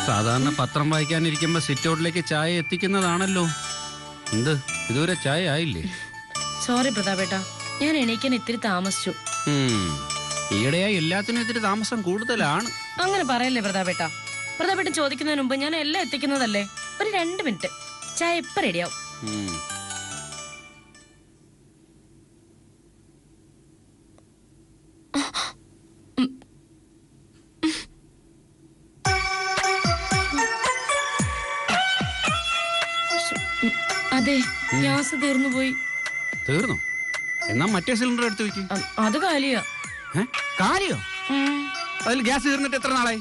സാധാരണ പത്രം വായിക്കാനിരിക്കുമ്പോ സിറ്റൗട്ടിലേക്ക് ചായ എത്തിക്കുന്നതാണല്ലോ. എന്ത് ഇതുവരെ ചായ ആയില്ലേ? സോറി പ്രതാപേട്ട, ഞാൻ എണീക്കാൻ ഇത്തിരി താമസിച്ചു. ഈയിടെയായി എല്ലാത്തിനും ഇത്തിരി താമസം കൂടുതലാണ്. അങ്ങനെ പറയല്ലേ പ്രതാപേട്ട. പ്രതാപേട്ടൻ ചോദിക്കുന്നതിന് മുമ്പ് ഞാൻ എല്ലാം എത്തിക്കുന്നതല്ലേ. ഒരു 2 മിനിറ്റ്, ചായ ഇപ്പൊ റെഡിയാവും. അതെ, ഗ്യാസ് തീർന്നു പോയി. തീർന്നു? എന്നാ മറ്റേ സിലിണ്ടർ എടുത്ത് വെക്കും. അത് കാലിയാ. കാലിയോ? അതിൽ ഗ്യാസ് തീർന്നിട്ട് എത്ര നാളായി?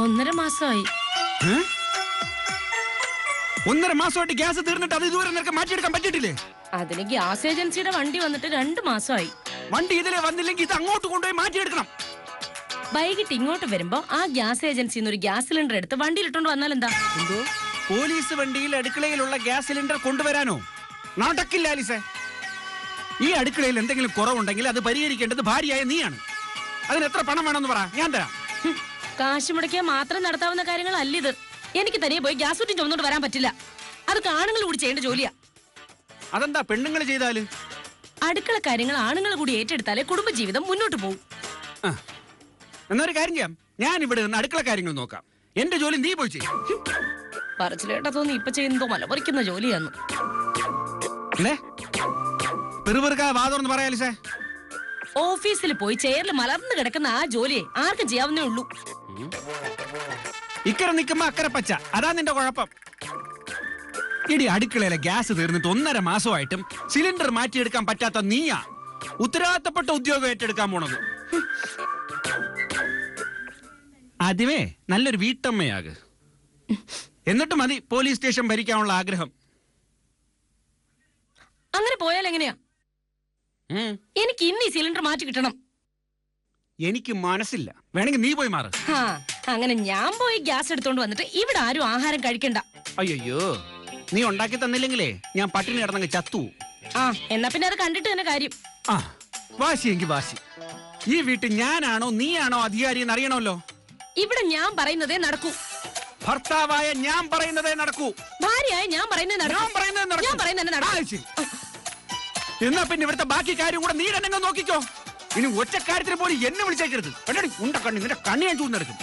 1.5 മാസമായി. 1.5 മാസമായിട്ട് ഗ്യാസ് തീർന്നിട്ട് അത് ഇതുവരെ നിനക്ക് മാറ്റിയെടുക്കാൻ പറ്റിയിട്ടില്ലേ? അതിന് ഗ്യാസ് ഏജൻസിയുടെ വണ്ടി വന്നിട്ട് 2 മാസമായി. വണ്ടി ഇതിലെ വന്നില്ലെങ്കിൽ ഇത് അങ്ങോട്ട് കൊണ്ടുപോയി മാറ്റിയെടുക്കണം. വൈകിട്ട് ഇങ്ങോട്ട് വരുമ്പോ ആ ഗ്യാസ് ഏജൻസിന്ന് ഒരു ഗ്യാസ് സിലിണ്ടർ എടുത്ത് വണ്ടിയിലിട്ടോണ്ട് വന്നാൽ എന്താ? എന്തോ പോലീസ് വണ്ടിയിൽ അടുക്കളയിലുള്ള ഗ്യാസ് സിലിണ്ടർ കൊണ്ടുവരാനോ? നടക്കില്ല ആലിസേ. ഈ അടുക്കളയിൽ എന്തെങ്കിലും കുറവുണ്ടെങ്കിൽ അത് പരിഹരിക്കേണ്ടത് ഭാര്യയായ നീയാണ്. അതിന് എത്ര പണം വേണമെന്ന് പറ, ഞാൻ തരാം. കാശ് മുടക്കിയാൽ മാത്രം നടത്താവുന്ന കാര്യങ്ങളല്ല ഇത്. എനിക്ക് തനിയെ പോയി ഗ്യാസ് കുറ്റി ചുമന്നോണ്ട് വരാൻ പറ്റില്ല. അത് ആണുങ്ങൾ കൂടി ചെയ്യേണ്ട ജോലിയാ. അതെന്താ പെണ്ണുങ്ങൾ ചെയ്താല്? അടുക്കള കാര്യങ്ങൾ ആണുങ്ങൾ കൂടി ഏറ്റെടുത്താലേ കുടുംബജീവിതം മുന്നോട്ട് പോകും. എന്നൊരു കാര്യം ചെയ്യാം, ഞാൻ ഇവിടെ നിന്ന് അടുക്കള കാര്യങ്ങൾ നോക്കാം. എന്റെ ജോലി നീ പോയി ചെയ്യും. പറച്ചിലേട്ടാ തോന്നി ഇപ്പൊ ചെയ്യുന്നതോ മലപറിക്കുന്ന ജോലിയാന്ന്. വാദമെന്ന് പറയാലിസേ. ഓഫീസിൽ പോയി ചെയറിൽ മലർന്നു കിടക്കുന്ന ആ ജോലിയെ ആർക്കും ചെയ്യാവുന്നേ ഉള്ളൂ. ഇക്കരെ നിൽക്കുമ്പോ അക്കരെ പച്ച, അതാ നിന്റെ കുഴപ്പം. ഇടി അടുക്കളയിലെ ഗ്യാസ് തീർന്നിട്ട് 1.5 മാസമായിട്ടും സിലിണ്ടർ മാറ്റിയെടുക്കാൻ പറ്റാത്ത നീയാ ഉത്തരവാദിത്തപ്പെട്ട ഉദ്യോഗം ഏറ്റെടുക്കാൻ പോണത്. ആദ്യമേ നല്ലൊരു വീട്ടമ്മയാക്, എന്നിട്ട് മതി പോലീസ് സ്റ്റേഷൻ ഭരിക്കാനുള്ള ആഗ്രഹം. അങ്ങനെ പോയാൽ എങ്ങനെയാ? എനിക്ക് ഇന്ന് ഈ സിലിണ്ടർ മാറ്റി കിട്ടണം. എനിക്ക് മനസ്സില്ല, വേണമെങ്കിൽ നീ പോയി മാറ്. അങ്ങനെ ഞാൻ പോയി ഗ്യാസ് എടുത്തോണ്ട് വന്നിട്ട് ഇവിടെ ആരും ആഹാരം കഴിക്കണ്ട. അയ്യോ, നീ ഉണ്ടാക്കി തന്നില്ലെങ്കിലേ ഞാൻ പട്ടിണി കിടന്നങ്ങ് ചത്തു. എന്നാ പിന്നെ അത് കണ്ടിട്ട് തന്നെ കാര്യം. വാശിയെങ്കിൽ വാശി. ഈ വീട്ടിൽ ഞാനാണോ നീയാണോ അധികാരി എന്ന് അറിയണമല്ലോ. ഇവിടെ ഞാൻ പറയുന്നതേ നടക്കൂ. ഭർത്താവായ ഞാൻ പറയുന്നതേ നടക്കൂ. ഭാര്യയായ ഞാൻ പറയുന്നത് നടക്കൂ. എന്നാ പിന്നെ ഇവിടുത്തെ ബാക്കി കാര്യം കൂടെ നീ തന്നെ നോക്കിക്കോ. ഇനി ഒറ്റ കാര്യത്തിന് പോലും എന്നെ വിളിച്ചേക്കരുത്. ഉണ്ട കണ്ണി, നിന്റെ കണ്ണി ഞാൻ ചൂന്നെടുക്കും.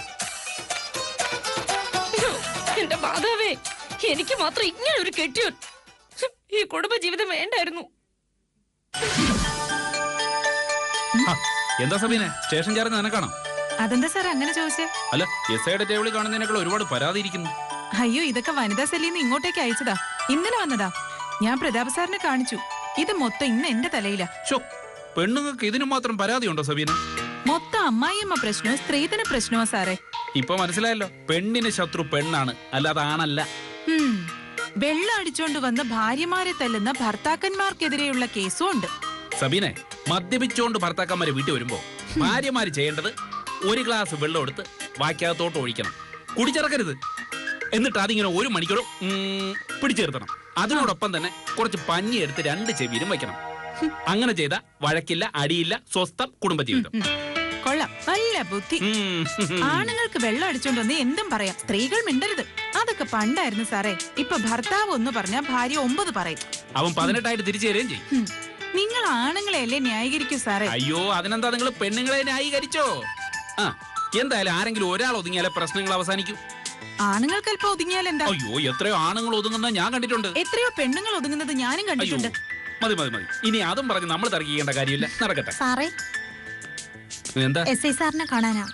എന്റെ മാതാവേ, എനിക്ക് മാത്രം ഇങ്ങനെ ഒരു കെട്ടിയോൻ. ഈ കുടുംബ ജീവിതം വേണ്ടായിരുന്നു. എന്താ സബീനെ, സ്റ്റേഷൻ ചേർന്ന് നിനക്കാണോ? അതെന്താ സാർ അങ്ങനെ ചോദിച്ചേ? അല്ല, എസ് ഐയുടെ ടേബിളിൽ കാണുന്നതിനേക്കാൾ ഒരുപാട് പരാതി ഇരിക്കുന്നു. അയ്യോ, ഇതൊക്കെ വനിതാ സെല്ലിന്ന് ഇങ്ങോട്ടേക്ക് അയച്ചതാ. ഇന്നലെ വന്നതാ. ഞാൻ പ്രതാപ് സാറിനെ കാണിച്ചു. ഇത് മൊത്തം ഇന്ന് എന്റെ തലയിലാ. പെണ്ണുങ്ങൾക്ക് ഇതിനു മാത്രം പരാതിയുണ്ടോ സബീന? മൊത്തം അമ്മായിയമ്മ പ്രശ്നമോ സ്ത്രീധന പ്രശ്നമോ സാറേ? ഇപ്പൊ മനസ്സിലായല്ലോ, പെണ്ണിന് ശത്രു പെണ്ണാണ്, അല്ലാതെ ആണല്ല. വെള്ളം അടിച്ചോണ്ട് വന്ന് ഭാര്യമാരെ തല്ലുന്ന ഭർത്താക്കന്മാർക്കെതിരെയുള്ള കേസും ഉണ്ട്. സബീനെ, മദ്യപിച്ചോണ്ട് ഭർത്താക്കന്മാരെ വീട്ടിൽ വരുമ്പോ ഭാര്യമാര് ചെയ്യേണ്ടത് 1 ഗ്ലാസ് വെള്ളം എടുത്ത് വാക്കകത്തോട്ട് ഒഴിക്കണം, കുടിച്ചിറക്കരുത്. എന്നിട്ട് അതിങ്ങനെ 1 മണിക്കൂർ പിടിച്ചെടുത്തണം. അതിനോടൊപ്പം തന്നെ കുറച്ച് പഞ്ഞി എടുത്ത് 2 ചെവിയിലും വയ്ക്കണം. അങ്ങനെ ചെയ്ത വഴക്കില്ല, അടിയില്ല, സ്വസ്ഥം കുടുംബജീവിതം. കൊള്ളാം, നല്ല ബുദ്ധി. ആണുങ്ങൾക്ക് വെള്ളം അടിച്ചോണ്ട് വന്ന് എന്തും പറയാം, സ്ത്രീകൾ മിണ്ടരുത്. അതൊക്കെ പണ്ടായിരുന്നു സാറേ. ഇപ്പൊ ഭർത്താവ് 1 പറഞ്ഞാ ഭാര്യ 9 പറയും. അവൻ 18 തിരിച്ചു തരുകയും ചെയ്യും. നിങ്ങൾ ആണുങ്ങളെയല്ലേ ന്യായീകരിക്കൂ സാറേ? അയ്യോ, അതിനെന്താ നിങ്ങൾ പെണ്ണുങ്ങളെ ന്യായീകരിച്ചോ? എന്തായാലും ആരെങ്കിലും ഒരാൾ ഒതുങ്ങിയാലേ പ്രശ്നങ്ങൾ അവസാനിക്കൂ. ആണുങ്ങൾക്ക് അല്പം ഒതുങ്ങിയാൽ എന്താ? അയ്യോ, എത്രയോ ആണുങ്ങൾ ഒതുങ്ങുന്ന ഞാൻ കണ്ടിട്ടുണ്ട്. എത്രയോ പെണ്ണുങ്ങൾ ഒതുങ്ങുന്നത് ഞാനും കണ്ടിട്ടുണ്ട്. മതി മതി മതി, ഇനി അതും പറഞ്ഞ് നമ്മൾ തർക്കിക്കേണ്ട കാര്യമില്ല. നടക്കട്ടെ. സാറേ, എന്താ? എസ് ഐ സാറിനെ കാണാനാ.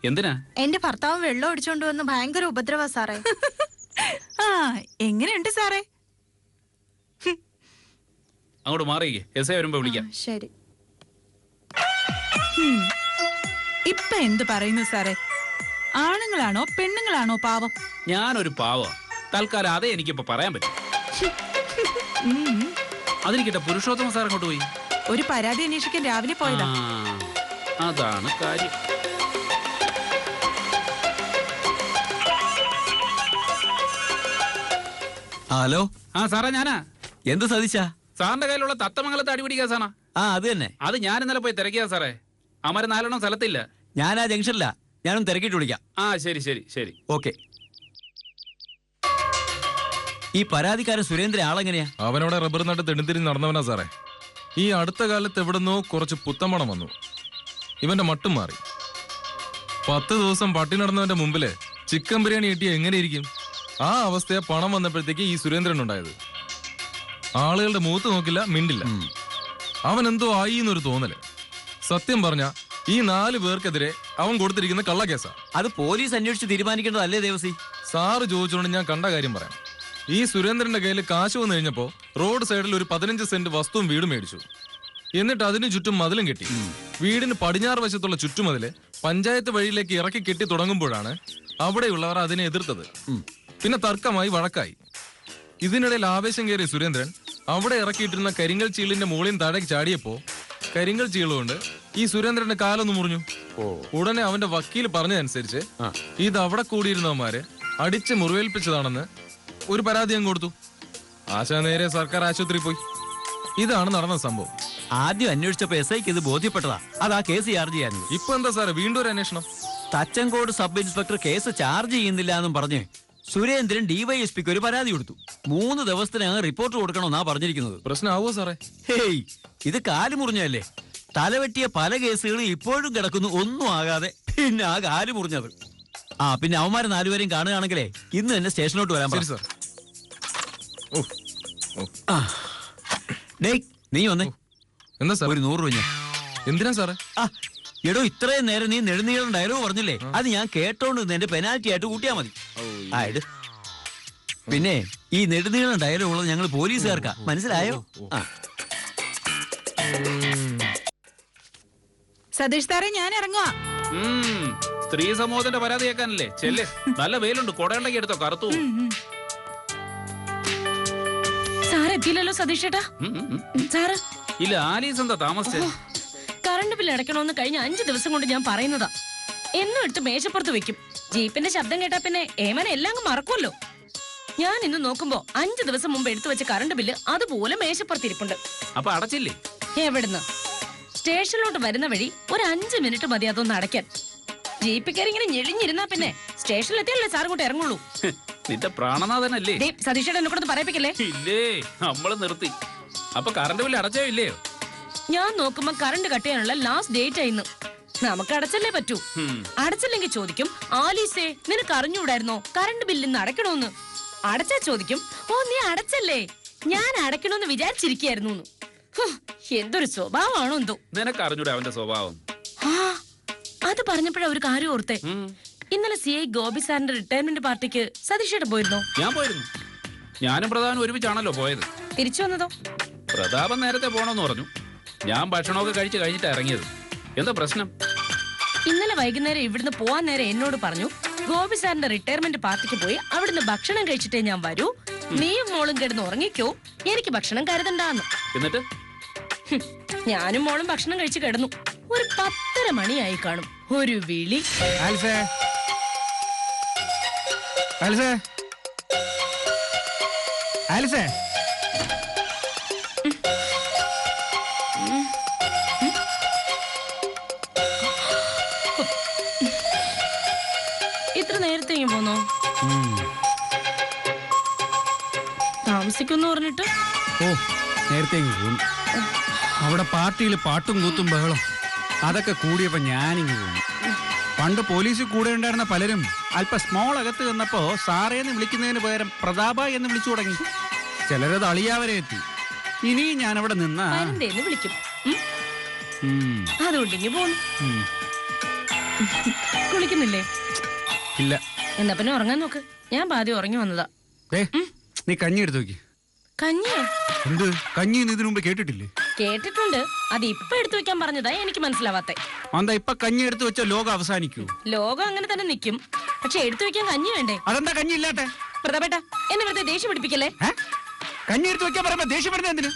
എന്തിനാ? എന്റെ ഭർത്താവ് വെള്ളം അടിച്ചോണ്ട് വന്ന് ഭയങ്കര ഉപദ്രവ സാറേ. എങ്ങനെയുണ്ട് സാറേ? അങ്ങോട്ട് മാറിയേ, എസ് ഐ വരുമ്പോ വിളിക്കാം. ശരി. ഇപ്പൊ എന്ത് പറയുന്നു സാറേ? ആണുങ്ങളാണോ പെണ്ണുങ്ങളാണോ പാവം? ഞാനൊരു പാവം. തൽക്കാലം അതേ എനിക്കിപ്പോ പറയാൻ പറ്റും. അതിരിക്കട്ടെ, പുരുഷോത്തമ സാർ അങ്ങോട്ട് പോയി. ഒരു പരാതി അന്വേഷിക്കാൻ രാവിലെ പോയതാ. അതാണ് കാര്യം. ഹലോ. ആ സാറേ ഞാനാ. എന്ത് സതീശാ? സാറിന്റെ കയ്യിലുള്ള തത്തമംഗലത്തെ അടിപിടി കേസാണ്. അത് തന്നെ. അത് ഞാൻ ഇന്നലെ പോയി തിരക്കിയാ സാറേ. അമര 4 സ്ഥലത്തില്ല. ഞാൻ ആ ജംഗ്ഷനില്ല. ഞാനും തിരക്കിട്ട് വിളിക്കാം. ആ ശരി ശരി ശരി. ഓക്കെ. ഈ പരാതിക്കാരൻ സുരേന്ദ്രൻ ആളെങ്ങനെയാ? അവനോടെ റബ്ബർ നട്ട് തെണ്ടിത്തിരി നടന്നവനാ സാറേ. ഈ അടുത്ത കാലത്ത് എവിടുന്നോ കുറച്ച് പുത്തമ്പണം വന്നു. ഇവന്റെ മട്ടും മാറി. 10 ദിവസം പട്ടി നടന്നവന്റെ മുമ്പില് ചിക്കൻ ബിരിയാണി കിട്ടിയ എങ്ങനെയിരിക്കും? ആ അവസ്ഥയെ പണം വന്നപ്പോഴത്തേക്ക് ഈ സുരേന്ദ്രൻ ഉണ്ടായത്. ആളുകളുടെ മുഖത്ത് നോക്കില്ല, മിണ്ടില്ല. അവൻ എന്തോ ആയി എന്നൊരു തോന്നല്. സത്യം പറഞ്ഞ ഈ 4 പേർക്കെതിരെ അവൻ കൊടുത്തിരിക്കുന്ന കള്ളക്കേസാ. അത് പോലീസ് അന്വേഷിച്ച് തീരുമാനിക്കേണ്ടതല്ലേ ദേവസി? സാറ് ചോദിച്ചുകൊണ്ട് ഞാൻ കണ്ട കാര്യം പറയാം. ഈ സുരേന്ദ്രന്റെ കയ്യിൽ കാശ് വന്നു കഴിഞ്ഞപ്പോ റോഡ് സൈഡിൽ ഒരു 15 സെന്റ് വസ്തുവും വീടും മേടിച്ചു. എന്നിട്ട് അതിന് ചുറ്റും മതിലും കെട്ടി. വീടിന് പടിഞ്ഞാറ് വശത്തുള്ള ചുറ്റുമതില് പഞ്ചായത്ത് വഴിയിലേക്ക് ഇറക്കി കെട്ടി തുടങ്ങുമ്പോഴാണ് അവിടെയുള്ളവർ അതിനെ എതിർത്തത്. പിന്നെ തർക്കമായി, വഴക്കായി. ഇതിനിടയിൽ ആവേശം കയറിയ സുരേന്ദ്രൻ അവിടെ ഇറക്കിയിട്ടിരുന്ന കരിങ്കൽ ചീളിന്റെ മുകളിൽ താഴേക്ക് ചാടിയപ്പോ കരിങ്കൽ ചീളുകൊണ്ട് ഈ സുരേന്ദ്രന്റെ കാലൊന്ന് മുറിഞ്ഞു. ഉടനെ അവന്റെ വക്കീൽ പറഞ്ഞതനുസരിച്ച് ഇത് അവിടെ കൂടിയിരുന്നവന്മാര് അടിച്ച് മുറിവേൽപ്പിച്ചതാണെന്ന് ഒരു പരാതി അങ്ങ് കൊടുത്തു. ആശാ നേരെ സർക്കാർ ആശുപത്രി പോയി. ഇതാണ് നടന്ന സംഭവം. ആദ്യം അന്വേഷിച്ചപ്പോ SIക്ക് ഇത് ബോധ്യപ്പെട്ടതാ. അതാ കേസ് ചാർജ് ചെയ്യാൻ. ഇപ്പൊ എന്താ സാറേ വീണ്ടും ഒരു അന്വേഷണം? Thachankode sub inspector case charge ചെയ്യുന്നില്ല എന്നും പറഞ്ഞ് സുരേന്ദ്രൻ DYSPക്ക് ഒരു പരാതി കൊടുത്തു. 3 ദിവസത്തിനകം റിപ്പോർട്ട് കൊടുക്കണമെന്നാ പറഞ്ഞിരിക്കുന്നത്. പ്രശ്നമാവോ സാറേ? ഹേയ്, ഇത് കാല് മുറിഞ്ഞല്ലേ? തലവെട്ടിയ പല കേസുകളും ഇപ്പോഴും കിടക്കുന്നു, ഒന്നും ആകാതെ. പിന്നെ ആ കാല് മുറിഞ്ഞത്. പിന്നെ അവന്മാര് 4 പേരെയും കാണുകയാണെങ്കിലേ ഇന്ന് തന്നെ സ്റ്റേഷനിലോട്ട് വരാൻ പറ. സാർ. ഡേയ്, നീ വന്നേ. എന്താ സാർ? ഒരു 100 രൂപ ഞാൻ. എന്തിനാ സാറേ? എടോ, ഇത്രയും നേരം നീ നെടുനീളം ഡയലോഗ് പറഞ്ഞില്ലേ, അത് ഞാൻ കേട്ടോണ്ട് നിന്ന് എന്റെ പെനാൽറ്റി ആയിട്ട് കൂട്ടിയാ മതി. പിന്നെ ഈ നെടുനീളം ഡയലോഗ് ഉള്ളത് ഞങ്ങൾ പോലീസുകാർക്കാ, മനസ്സിലായോ? സതീഷ് സാറേ, ഞാൻ ഇറങ്ങുവാ. സ്ത്രീ സമൂഹത്തിന്റെ പരാതി കേൾക്കാനല്ലേ? ചെല്ല്, നല്ല വെയിലുണ്ട്, കൊടയുണ്ടെങ്കിൽ എടുത്തോ, കറുത്തു. സാറെത്തിയില്ലല്ലോ സതീഷ് ചേട്ടാ. സാറ് ഇല്ല, ആലീസ് എന്താ താമസിച്ചേ? കറണ്ട് ബില്ല് അടയ്ക്കണമെന്ന് കഴിഞ്ഞ 5 ദിവസം കൊണ്ട് ഞാൻ പറയുന്നതാ. എന്നും എടുത്ത് മേശപ്പുറത്ത് വെക്കും. ജീപ്പിന്റെ ശബ്ദം കേട്ടാ പിന്നെ ഏമന എല്ലാം അങ്ങ് മറക്കുമല്ലോ. ഞാൻ ഇന്ന് നോക്കുമ്പോ 5 ദിവസം മുമ്പ് എടുത്തു വെച്ച കറണ്ട് ബില്ല് അതുപോലെ മേശപ്പുറത്തിരിപ്പുണ്ട്. അപ്പൊ അടച്ചില്ലേ? എവിടുന്ന്? സ്റ്റേഷനിലോട്ട് വരുന്ന വഴി ഒരു 5 മിനിറ്റ് മതി അതൊന്ന് അടയ്ക്കാൻ. ജീപ്പിൽ കയറി ഇങ്ങനെ ഞെളിഞ്ഞിരുന്നാ പിന്നെ സ്റ്റേഷനിലെത്തിയല്ലേ സാർ ഇങ്ങോട്ട് ഇറങ്ങുള്ളൂ. നിന്റെ പ്രാണനാഥനല്ലേ? സതീഷേട്ട എന്നെ കൂടെ പറയിപ്പിക്കല്ലേ? ഇല്ലേ, നമ്മള് നിർത്തി. അപ്പൊ കറണ്ട് ബില്ല് അടച്ചോ ഇല്ലയോ? ഞാൻ നോക്കുമ്പോ കറണ്ട് കട്ട് ചെയ്യാനുള്ള ലാസ്റ്റ് ഡേറ്റ് ആയിരുന്നു. നമുക്ക് അടച്ചല്ലേ പറ്റൂ. അടച്ചില്ലെങ്കിൽ ചോദിക്കും, ആലീസേ നിനക്ക് അറിഞ്ഞൂടായിരുന്നോ കറണ്ട് ബില്ല് ഇന്ന് അടയ്ക്കണോന്ന്. അടച്ചാ ചോദിക്കും, ഓ നീ അടച്ചല്ലേ, ഞാൻ അടയ്ക്കണോന്ന് വിചാരിച്ചിരിക്കായിരുന്നു. എന്തൊരു സ്വഭാവമാണോ എന്തോ. നിനക്ക് അറിഞ്ഞൂടെ അവന്റെ സ്വഭാവം? അത് പറഞ്ഞപ്പോഴാ ഒരു കാര്യം ഓർത്തേ. ഇന്നലെ CI ഗോപി സാറിന്റെ റിട്ടയർമെന്റ് പാർട്ടിക്ക് സതീഷേട്ട പോയിരുന്നോ? ഞാൻ പോയിരുന്നു. ഞാനും പ്രധാനം ഒരുമിച്ചാണല്ലോ പോയത്. തിരിച്ചു വന്നതോ? പ്രതാപൻ നേരത്തെ പോണോന്ന് പറഞ്ഞു. ഞാൻ ഭക്ഷണമൊക്കെ കഴിച്ച് കഴിഞ്ഞിട്ടാ ഇറങ്ങിയത്. എന്താ പ്രശ്നം? ഇന്നലെ വൈകുന്നേരം ഇവിടുന്ന് പോവാൻ നേരം എന്നോട് പറഞ്ഞു, ഗോപി സാറിന്റെ റിട്ടയർമെന്റ് പാർട്ടിക്ക് പോയി അവിടുന്ന് ഭക്ഷണം കഴിച്ചിട്ടേ ഞാൻ വരൂ, നീയും മോളും കിടന്ന് ഉറങ്ങിക്കോ, എനിക്ക് ഭക്ഷണം കരുതണ്ടാന്ന്. എന്നിട്ട് ഞാനും മോളും ഭക്ഷണം കഴിച്ച് കിടന്നു. ഒരു 10:30 മണിയായി കാണും. ഒരു വിളി. ആൽസേ, ആൽസേ, ആൽസേ. ഇത്ര നേരത്തെ പോന്നോ? താമസിക്കുന്നു പറഞ്ഞിട്ട്. നേരത്തെ പോന്നു. അവിടെ പാർട്ടിയിൽ പാട്ടും കൂത്തും ബഹളം അതൊക്കെ കൂടിയപ്പോ ഞാനിങ്ങ് പോന്നു. പണ്ട് പോലീസിൽ കൂടെ ഉണ്ടായിരുന്ന പലരും അല്പ സ്മോൾ അകത്ത് വന്നപ്പോ സാറേന്ന് വിളിക്കുന്നതിന് പകരം പ്രതാപ എന്ന് വിളിച്ചു തുടങ്ങി. ചിലരത് അളിയാവരെ എത്തി. ഇനിയും ഞാൻ അവിടെ നിന്നാ വിളിക്കും. അതുകൊണ്ട് ഇങ്ങ് പോന്നു. കുളിക്കുന്നില്ലേ? ഇല്ല. എന്നാ പിന്നെ ഉറങ്ങാൻ നോക്ക്. ഞാൻ പാതി ഉറങ്ങി വന്നതാ. നീ കഞ്ഞി എടുത്തു നോക്കി. കഞ്ഞിയോ? എന്ത് കഞ്ഞി ഇതിനു മുമ്പ് കേട്ടിട്ടില്ലേ? കേട്ടിട്ടുണ്ട്. അത് ഇപ്പൊ എടുത്തു വെക്കാൻ പറഞ്ഞതാ എനിക്ക് മനസ്സിലാവാത്തെ. എന്താ ഇപ്പൊ കഞ്ഞി എടുത്തു വെച്ച ലോകം അവസാനിക്കൂ? ലോകം അങ്ങനെ തന്നെ നിക്കും. പക്ഷെ എടുത്തു വെക്കാൻ കഞ്ഞി വേണ്ടേ? അതെന്താ കഞ്ഞി ഇല്ലാട്ടെ? പ്രതാപേട്ട എന്നെ വെറുതെ ദേഷ്യം പിടിപ്പിക്കല്ലേ. കഞ്ഞി എടുത്തു വെക്കാൻ പറയുമ്പോ ദേഷ്യപ്പെടുന്ന എന്തിനു?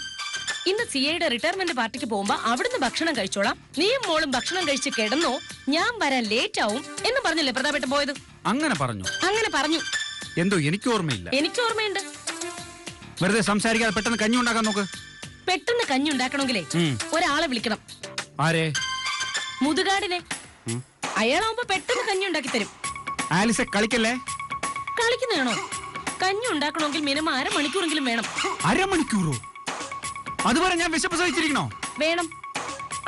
ഇന്ന് CIയുടെ റിട്ടയർമെന്റ് പാർട്ടിക്ക് പോകുമ്പോ അവിടുന്ന് ഭക്ഷണം കഴിച്ചോളാം, നീയും മോളും ഭക്ഷണം കഴിച്ച് കിടന്നോ, ഞാൻ വരാൻ ലേറ്റ് ആവും എന്ന് പറഞ്ഞല്ലേ പ്രതാപേട്ട പോയത്? അങ്ങനെ പറഞ്ഞു? അങ്ങനെ പറഞ്ഞു. എന്തോ എനിക്ക് ഓർമ്മയില്ല. എനിക്ക് ഓർമ്മയുണ്ട്. വെറുതെ സംസാരിക്കാതെ പെട്ടെന്ന് കഞ്ഞി ഉണ്ടാക്കാൻ നോക്ക്. പെട്ടെന്ന് കഞ്ഞി ഉണ്ടാക്കണമെങ്കിലേ ഒരാളെ വിളിക്കണം. ആരെ? മുതുകാടിനെ. അയാളാവുമ്പോ പെട്ടെന്ന് കഞ്ഞി ഉണ്ടാക്കി തരും. ആലിസെ കളിക്കല്ലേ. കളിക്കുന്നതാണോ? കഞ്ഞി ഉണ്ടാക്കണമെങ്കിൽ മിനിമം 1/2 മണിക്കൂറെങ്കിലും വേണം. 1/2 മണിക്കൂറോ? അതുവരെ ഞാൻ വിശപ്പ് സഹിച്ചിരിക്കണോ? വേണം.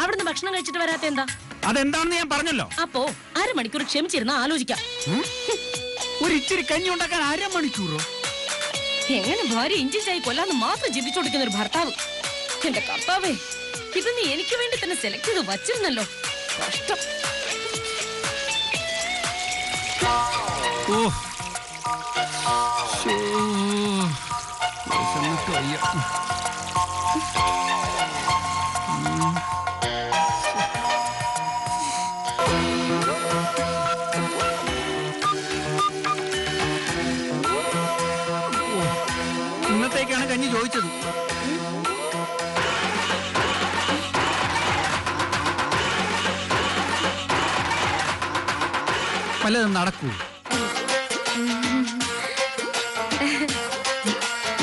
അവിടുന്ന് ഭക്ഷണം കഴിച്ചിട്ട് വരാത്ത എന്താ? അതെന്താണെന്ന് ഞാൻ പറഞ്ഞല്ലോ. അപ്പോ 1/2 മണിക്കൂർ ക്ഷമിച്ചിരുന്ന ആലോചിക്കാം. ഒരു ഇച്ചിരി കഞ്ഞി ഉണ്ടാക്കാൻ 1/2 മണിക്കൂറോ? എങ്ങനെ ഭാര്യ ഇഞ്ചിച്ചായി കൊല്ലാന്ന് മാത്രം ചിന്തിച്ചോടിക്കുന്ന ഒരു ഭർത്താവ്. എന്റെ കർത്താവേ, ഇത് നീ എനിക്ക് വേണ്ടി തന്നെ സെലക്ട് ചെയ്ത് വച്ചിരുന്നല്ലോ. കഷ്ടം. ഓ വിശന്നിട്ട് വയ്യ. ഇന്നത്തേക്കാണ് കഞ്ഞി ചോദിച്ചത്. പലതും നടക്കൂ.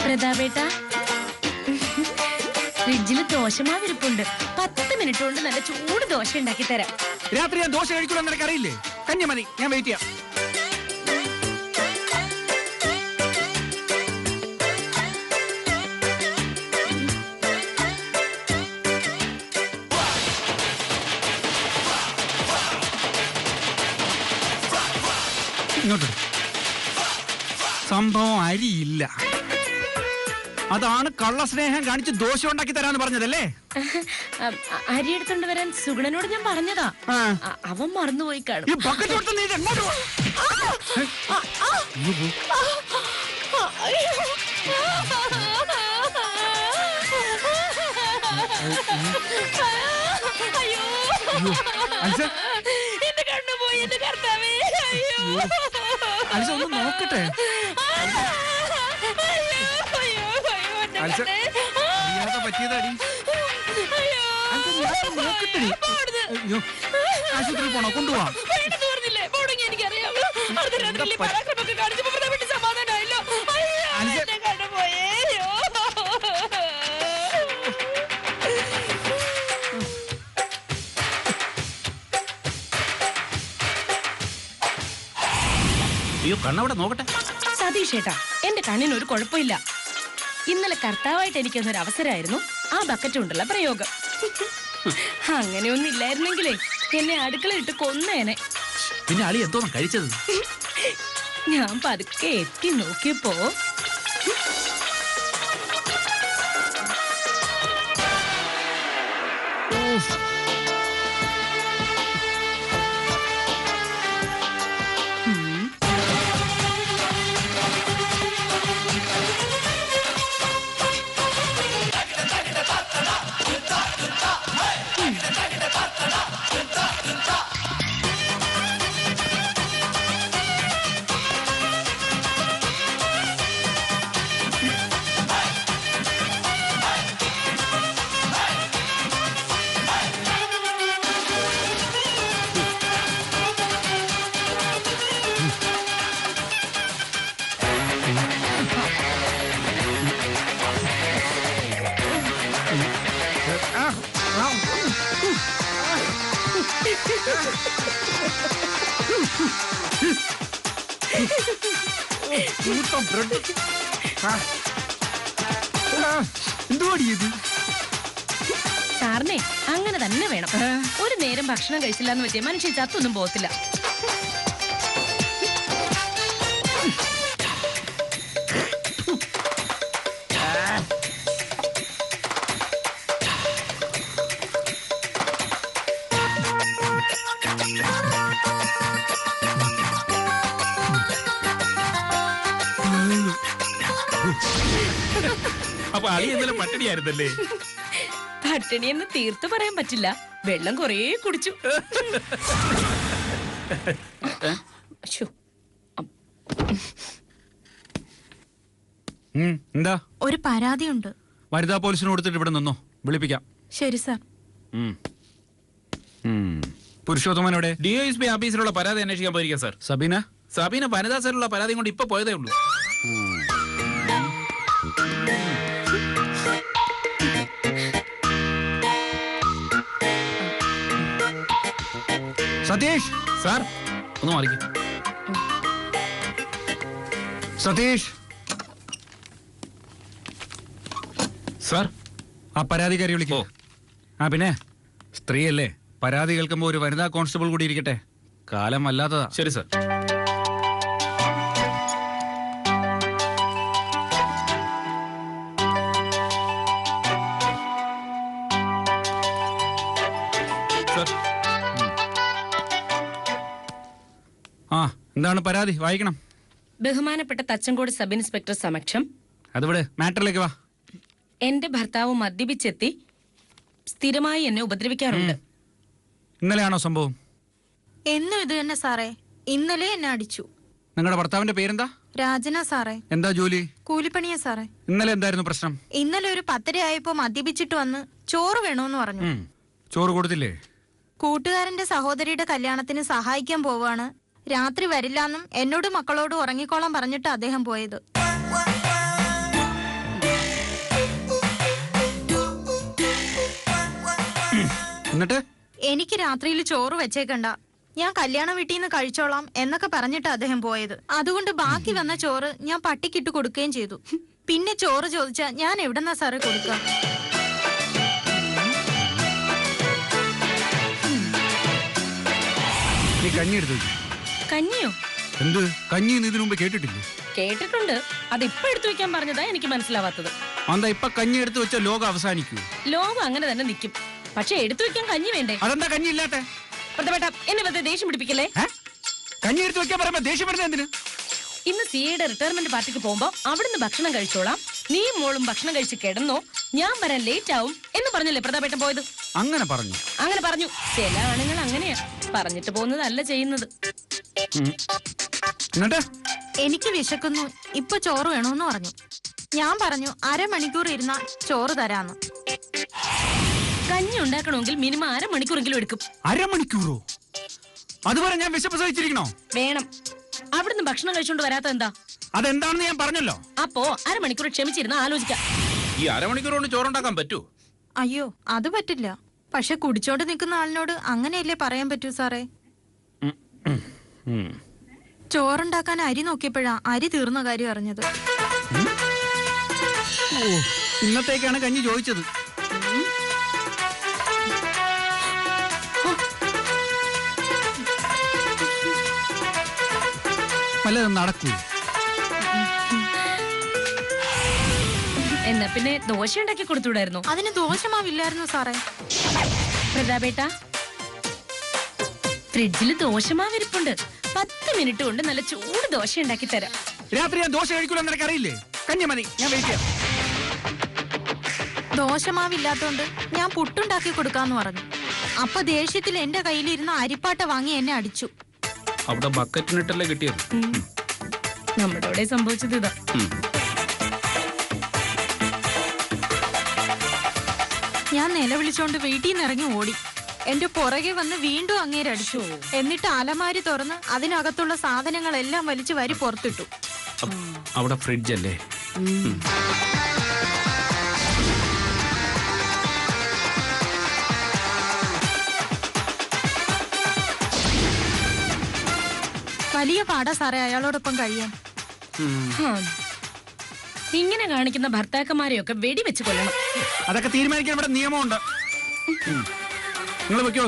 പ്രതാപേട്ട, ഫ്രിഡ്ജിൽ ദോശമാവിരിപ്പുണ്ട്. 10 മിനിറ്റ് കൊണ്ട് നല്ല ചൂട് ദോശ ഉണ്ടാക്കി തരാം. രാത്രി ഞാൻ ദോശ കഴിക്കൂലെന്ന് നിനക്ക് അറിയില്ലേ? കഞ്ഞി മതി, ഞാൻ വെയിറ്റ് ചെയ്യാം. ഇങ്ങോട്ട് സംഭവം അരിയില്ല. അതാണ് കള്ളസ്നേഹം കാണിച്ച് ദോശ ഉണ്ടാക്കി തരാന്ന് പറഞ്ഞതല്ലേ? അരി എടുത്തോണ്ട് വരാൻ സുഗുണനോട് ഞാൻ പറഞ്ഞതാ. അവൻ മറന്നുപോയി കാണും. ഈ ബക്കറ്റ് കൊടുത്ത് നീ എങ്ങോട്ട് പോ? എന്റെ കണ്ണു പോയി, എന്റെ കർത്താവേ. അലിസ ഒന്ന് നോക്കട്ടെ. അറിയാതെ പറ്റിയതാടി. നോക്കട്ടെ. ആശുപത്രിയിൽ പോണോ? കൊണ്ടുപോവാം. അയ്യോ, കണ്ണവിടെ നോക്കട്ടെ. സതീഷ് ഏട്ടാ, എന്റെ കണ്ണിന് ഒരു കുഴപ്പമില്ല. ഇന്നലെ കർത്താവായിട്ട് എനിക്ക് തന്നൊരു അവസരമായിരുന്നു ആ ബക്കറ്റ് കൊണ്ടുള്ള പ്രയോഗം. അങ്ങനെയൊന്നും ഇല്ലായിരുന്നെങ്കിലേ എന്നെ അടുക്കളയിട്ട് കൊന്നേനെ. പിന്നെ അളി എന്തോന്നും കഴിച്ചത്? ഞാൻ പതുക്കെ എത്തി നോക്കിയപ്പോ സാറിനെ അങ്ങനെ തന്നെ വേണം. ഒരു നേരം ഭക്ഷണം കഴിച്ചില്ല എന്ന് വെച്ചാൽ മനുഷ്യൻ ചത്തൊന്നും പോകത്തില്ല. അപ്പൊ അളി എന്തെങ്കിലും പട്ടിണിയായിരുന്നല്ലേ? പട്ടിണിയെന്ന് തീർത്തു പറയാൻ പറ്റില്ല. വെള്ളം കുറേ കുടിച്ചു. എന്താ? ഒരു പരാതിയുണ്ട്. വനിതാ പോലീസിന് കൊടുത്തിട്ട് ഇവിടെ നിന്നോ, വിളിപ്പിക്കാം. ശരി സാർ. പുരുഷോത്തമനോടെ DSP ഓഫീസിലുള്ള പരാതി അന്വേഷിക്കാൻ പോയിരിക്കാം സാർ. സബീന? സബീന വനിതാ സാറിലുള്ള പരാതി കൊണ്ട് ഇപ്പൊ പോയതേ ഉള്ളൂ. സതീഷ് സാർ ഒന്ന് മാറിക്കും. സതീഷ്, സാർ ആ പരാതിക്കാരി വിളിക്കോ. ഓ. ആ പിന്നെ സ്ത്രീയല്ലേ, പരാതി കേൾക്കുമ്പോ ഒരു വനിതാ കോൺസ്റ്റബിൾ കൂടി ഇരിക്കട്ടെ. കാലം വല്ലാത്തതാ. ശരി സാർ. സാർ ആ എന്താണ് പരാതി? വായിക്കണം. ബഹുമാനപ്പെട്ട തച്ചങ്കോട് സബ് ഇൻസ്പെക്ടർ സമക്ഷം അതിവിടെ മാറ്ററിലേക്ക് വാ. എന്റെ ഭർത്താവ് മദ്യപിച്ചെത്തി സ്ഥിരമായി എന്നെ ഉപദ്രവിക്കാറുണ്ട്. ഇന്നലെയാണോ സംഭവം? എന്നും ഇത് തന്നെ സാറേ. ഇന്നലെ എന്നെ അടിച്ചു. നിങ്ങളുടെ ഭർത്താവിന്റെ പേരെന്താ? രാജന സാറേ. എന്താ ജോലി? കൂലിപ്പണിയാ സാറേ. ഇന്നലെ എന്തായിരുന്നു പ്രശ്നം? ഇന്നലെ ഒരു 10:30 ആയപ്പോ മദ്യപിച്ചിട്ട് വന്ന് ചോറ് വേണോന്ന് പറഞ്ഞു. ചോറ് കൊടുത്തില്ലേ? കൂട്ടുകാരന്റെ സഹോദരിയുടെ കല്യാണത്തിന് സഹായിക്കാൻ പോവാണ്, രാത്രി വരില്ലാന്നും എന്നോട് മക്കളോട് ഉറങ്ങിക്കോളാൻ പറഞ്ഞിട്ട് അദ്ദേഹം പോയത്. എന്നിട്ട് എനിക്ക് രാത്രിയിൽ ചോറ് വെച്ചേക്കണ്ട, ഞാൻ കല്യാണ വീട്ടിൽ നിന്ന് കഴിച്ചോളാം എന്നൊക്കെ പറഞ്ഞിട്ട് അദ്ദേഹം പോയത്. അതുകൊണ്ട് ബാക്കി വന്ന ചോറ് ഞാൻ പട്ടിക്കിട്ട് കൊടുക്കുകയും ചെയ്തു. പിന്നെ ചോറ് ചോദിച്ചാ ഞാൻ എവിടെന്നാ സാറേ കൊടുക്കുക? നീ കഞ്ഞി എടുത്തു. കഞ്ഞിയോ? എന്ത് കഞ്ഞി? ഇതിനു മുമ്പ് കേട്ടിട്ടില്ലേ? കേട്ടിട്ടുണ്ട്. അത് ഇപ്പൊ എടുത്തു വെക്കാൻ പറഞ്ഞതാ എനിക്ക് മനസ്സിലാവാത്തത്. എന്താ ഇപ്പൊ കഞ്ഞി എടുത്തു വെച്ച ലോകം അവസാനിക്കൂ? ലോകം അങ്ങനെ തന്നെ നിൽക്കും. പക്ഷെ എടുത്തു വെക്കാൻ കഞ്ഞി വേണ്ടേ? അതെന്താ കഞ്ഞി ഇല്ലാത്ത? പ്രധാനപ്പെട്ട എന്നെ വെറുതെ ദേഷ്യം പിടിപ്പിക്കല്ലേ. കഞ്ഞി എടുത്തു വെക്കാൻ പറയുമ്പോ ദേഷ്യം വരുന്നത് എന്തിന്? ഇന്ന് സിയുടെ റിട്ടയർമെന്റ് പാർട്ടിക്ക് പോകുമ്പോ അവിടുന്ന് ഭക്ഷണം കഴിച്ചോളാം, നീ മോളും ഭക്ഷണം കഴിച്ച് കിടന്നോ, ഞാൻ വരാൻ ലേറ്റ് ആവും എന്ന് പറഞ്ഞല്ലേ പ്രതാപേട്ടൻ പോയത്? അങ്ങനെ പറഞ്ഞു. അങ്ങനെ പറഞ്ഞു. ചില ആണുങ്ങൾ അങ്ങനെയാ, പറഞ്ഞിട്ട് പോകുന്നതല്ല ചെയ്യുന്നത്. എന്നിട്ട് എനിക്ക് വിശക്കുന്നു, ഇപ്പൊ ചോറ് വേണോന്ന് പറഞ്ഞു. ഞാൻ പറഞ്ഞു 1/2 മണിക്കൂർ ഇരുന്നാ ചോറ് തരാന്ന്. കഞ്ഞി ഉണ്ടാക്കണമെങ്കിൽ മിനിമം 1/2 മണിക്കൂറെങ്കിലും എടുക്കും. 1/2 മണിക്കൂറോ? അതുവരെ ഞാൻ വിശപ്പ് സഹിച്ചിരിക്കണോ? വേണം. അവിടുന്ന് ഭക്ഷണം കഴിച്ചോണ്ട് വരാത്ത എന്താ? അതെന്താണെന്ന് ഞാൻ പറഞ്ഞല്ലോ. അപ്പോ 1/2 മണിക്കൂർ ക്ഷമിച്ചിരുന്ന ആലോചിക്കാം. ഈ അരമണിക്കൂർ കൊണ്ട് ചോറുണ്ടാക്കാൻ പറ്റൂ? അയ്യോ, അത് പറ്റില്ല. പക്ഷെ കുടിച്ചോണ്ട് നിൽക്കുന്ന ആളിനോട് അങ്ങനെയല്ലേ പറയാൻ പറ്റൂ സാറേ? ചോറുണ്ടാക്കാൻ അരി നോക്കിയപ്പോഴാ അരി തീർന്ന കാര്യം അറിഞ്ഞത്. ഇന്നത്തേക്കാണ് കഞ്ഞി ചോദിച്ചത്. വല്ലതും നടക്കൂ? എന്നാ പിന്നെ ദോശ ഉണ്ടാക്കി കൊടുത്തുവിടായിരുന്നു. അതിന് ദോശമാവില്ലായിരുന്നു സാറേ. പ്രതാപേട്ട, ഫ്രിഡ്ജിൽ ദോശമാവിരിപ്പുണ്ട്. 10 മിനിറ്റ് കൊണ്ട് നല്ല ചൂട് ദോശ ഉണ്ടാക്കി തരാം. രാത്രി ഞാൻ ദോശ കഴിക്കൂലെന്ന് നിനക്ക് അറിയില്ലേ? കഞ്ഞി മതി, ഞാൻ വെയിറ്റ് ചെയ്യാം. ദോശമാവില്ലാത്തോണ്ട് ഞാൻ പുട്ടുണ്ടാക്കി കൊടുക്കാന്ന് പറഞ്ഞു. അപ്പൊ ദേഷ്യത്തിൽ എന്റെ കയ്യിലിരുന്ന അരിപ്പാട്ട വാങ്ങി എന്നെ അടിച്ചു. അവിടെ ബക്കറ്റിനിട്ടല്ലേ കിട്ടിയത്? നമ്മുടെ അവിടെ സംഭവിച്ചത് ഇതാ. ഞാൻ നിലവിളിച്ചോണ്ട് വീട്ടിൽ നിന്ന് ഇറങ്ങി ഓടി. എന്റെ പുറകെ വന്ന് വീണ്ടും അങ്ങേരടിച്ചു. എന്നിട്ട് അലമാരി തുറന്ന് അതിനകത്തുള്ള സാധനങ്ങളെല്ലാം വലിച്ചു വാരി പുറത്തിട്ടു. അവിടെ ഫ്രിഡ്ജ് അല്ലേ? വലിയ പാടാ സാറേ അയാളോടൊപ്പം കഴിയാൻ. ഇങ്ങനെ കാണിക്കുന്ന ഭർത്താക്കന്മാരെയൊക്കെ വെടിവെച്ച് കൊല്ലണം. അതൊക്കെ തീരുമാനിക്കാൻ ഇവിടെ നിയമമുണ്ട്. നിങ്ങൾ വെക്കോ.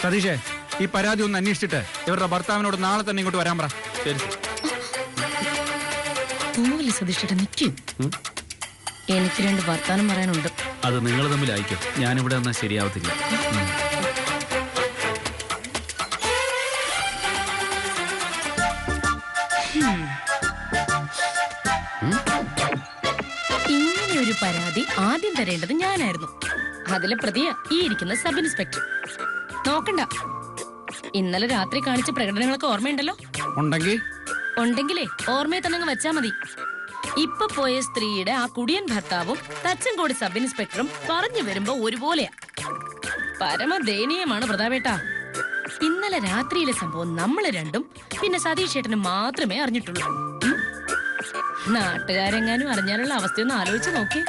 സതീഷേ, ഈ പരാതി ഒന്ന് അന്വേഷിച്ചിട്ട് ഇവരുടെ ഭർത്താവിനോട് നാളെ തന്നെ ഇങ്ങോട്ട് വരാൻ പറ. ശരി. തൂവല് സതീഷേട്ട നിൽക്കും. എനിക്ക് 2 വർത്താനം പറയാനുണ്ട്. അത് നിങ്ങൾ തമ്മിൽ അയക്കും. ഞാനിവിടെ വന്നാൽ ശരിയാവത്തില്ല. ഇങ്ങനെയൊരു പരാതി ആദ്യം തരേണ്ടത് ഞാനായിരുന്നു. അതിലെ പ്രതിയാ ഈ ഇരിക്കുന്ന സബ് ഇൻസ്പെക്ടർ. നോക്കണ്ട, ഇന്നലെ രാത്രി കാണിച്ച പ്രകടനങ്ങളൊക്കെ ഓർമ്മയുണ്ടല്ലോ. ഉണ്ടെങ്കിലേ ഓർമ്മയെ തന്നെ വെച്ചാ മതി. ഇപ്പൊ പോയ സ്ത്രീയുടെ ആ കുടിയൻ ഭർത്താവും തച്ചങ്കോട് സബ് ഇൻസ്പെക്ടറും പറഞ്ഞു വരുമ്പോ ഒരുപോലെയാ. പരമദയനീയമാണ് പ്രതാപേട്ട. ഇന്നലെ രാത്രിയിലെ സംഭവം നമ്മള് രണ്ടും പിന്നെ സതീഷ് ചേട്ടനും മാത്രമേ അറിഞ്ഞിട്ടുള്ളൂ. നാട്ടുകാരെങ്ങാനും അറിഞ്ഞാലുള്ള അവസ്ഥയൊന്ന് ആലോചിച്ച് നോക്കി.